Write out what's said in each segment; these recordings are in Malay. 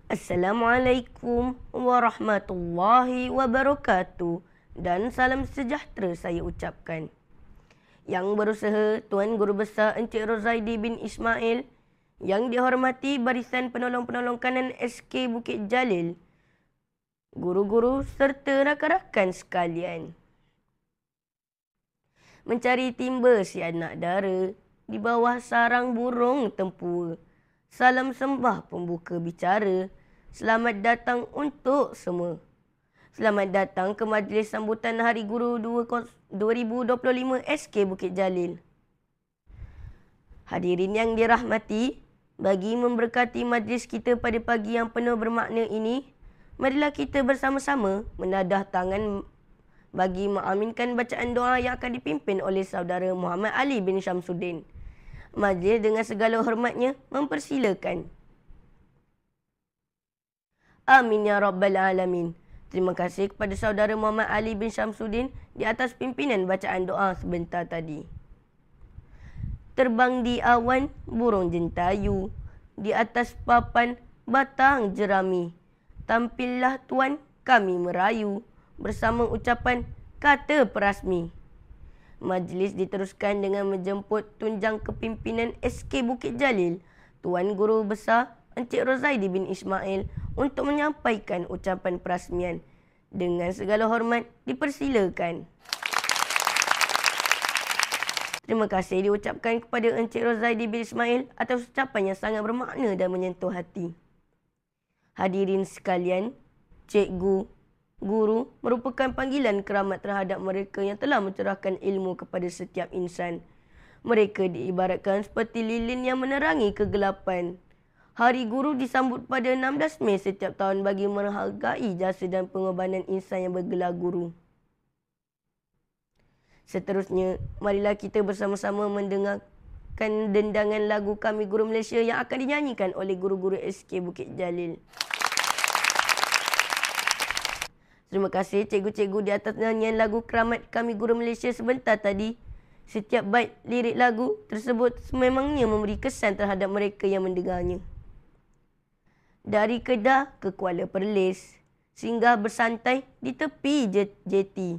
Assalamualaikum warahmatullahi wabarakatuh dan salam sejahtera saya ucapkan. Yang berusaha Tuan Guru Besar Encik Rozaidi bin Ismail, yang dihormati Barisan Penolong-Penolong Kanan SK Bukit Jalil, guru-guru serta rakan-rakan sekalian. Mencari timba si anak dara di bawah sarang burung tempua. Salam sembah pembuka bicara. Selamat datang untuk semua. Selamat datang ke Majlis Sambutan Hari Guru 2025 SK Bukit Jalil. Hadirin yang dirahmati, bagi memberkati majlis kita pada pagi yang penuh bermakna ini, marilah kita bersama-sama menadah tangan bagi mengaminkan bacaan doa yang akan dipimpin oleh saudara Muhammad Ali bin Syamsuddin. Majlis dengan segala hormatnya mempersilakan. Amin ya Rabbal Alamin. Terima kasih kepada saudara Muhammad Ali bin Syamsuddin di atas pimpinan bacaan doa sebentar tadi. Terbang di awan burung jentayu, di atas papan batang jerami. Tampillah Tuan kami merayu, bersama ucapan kata perasmi. Majlis diteruskan dengan menjemput tunjang kepimpinan SK Bukit Jalil, Tuan Guru Besar Encik Rozaidi bin Ismail untuk menyampaikan ucapan perasmian. Dengan segala hormat dipersilakan. Terima kasih diucapkan kepada Encik Rozaidi bin Ismail atas ucapan yang sangat bermakna dan menyentuh hati. Hadirin sekalian, cikgu, guru merupakan panggilan keramat terhadap mereka yang telah mencerahkan ilmu kepada setiap insan. Mereka diibaratkan seperti lilin yang menerangi kegelapan. Hari Guru disambut pada 16 Mei setiap tahun bagi menghargai jasa dan pengorbanan insan yang bergelar guru. Seterusnya, marilah kita bersama-sama mendengarkan dendangan lagu Kami Guru Malaysia yang akan dinyanyikan oleh guru-guru SK Bukit Jalil. Terima kasih cikgu-cikgu di atas nyanyian lagu Keramat Kami Guru Malaysia sebentar tadi. Setiap bait lirik lagu tersebut sememangnya memberi kesan terhadap mereka yang mendengarnya. Dari Kedah ke Kuala Perlis, singgah bersantai di tepi jeti.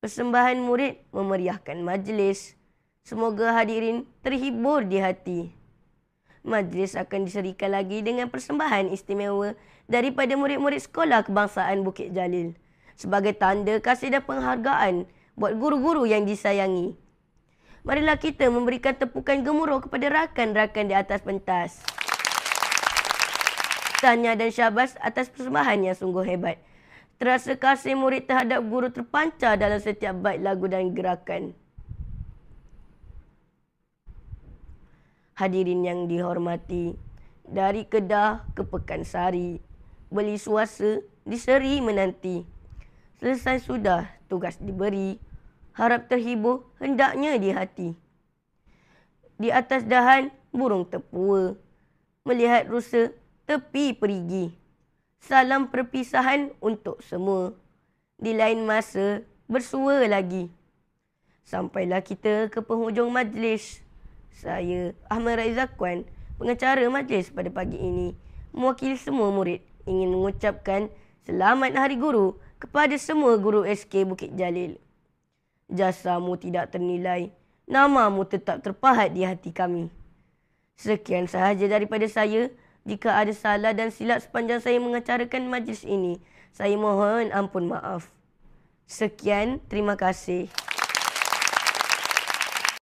Persembahan murid memeriahkan majlis. Semoga hadirin terhibur di hati. Majlis akan diserikan lagi dengan persembahan istimewa daripada murid-murid Sekolah Kebangsaan Bukit Jalil sebagai tanda kasih dan penghargaan buat guru-guru yang disayangi. Marilah kita memberikan tepukan gemuruh kepada rakan-rakan di atas pentas. Tahniah dan syabas atas persembahan yang sungguh hebat. Terasa kasih murid terhadap guru terpancar dalam setiap bait lagu dan gerakan. Hadirin yang dihormati, dari Kedah ke Pekansari, beli suasa diseri menanti. Selesai sudah tugas diberi, harap terhibur hendaknya di hati. Di atas dahan burung terpua, melihat rusa tepi perigi. Salam perpisahan untuk semua. Di lain masa bersua lagi. Sampailah kita ke penghujung majlis. Saya, Ahmad Raizakwan, pengacara majlis pada pagi ini, mewakili semua murid, ingin mengucapkan Selamat Hari Guru kepada semua guru SK Bukit Jalil. Jasamu tidak ternilai, namamu tetap terpahat di hati kami. Sekian sahaja daripada saya. Jika ada salah dan silap sepanjang saya mengacarakan majlis ini, saya mohon ampun maaf. Sekian, terima kasih.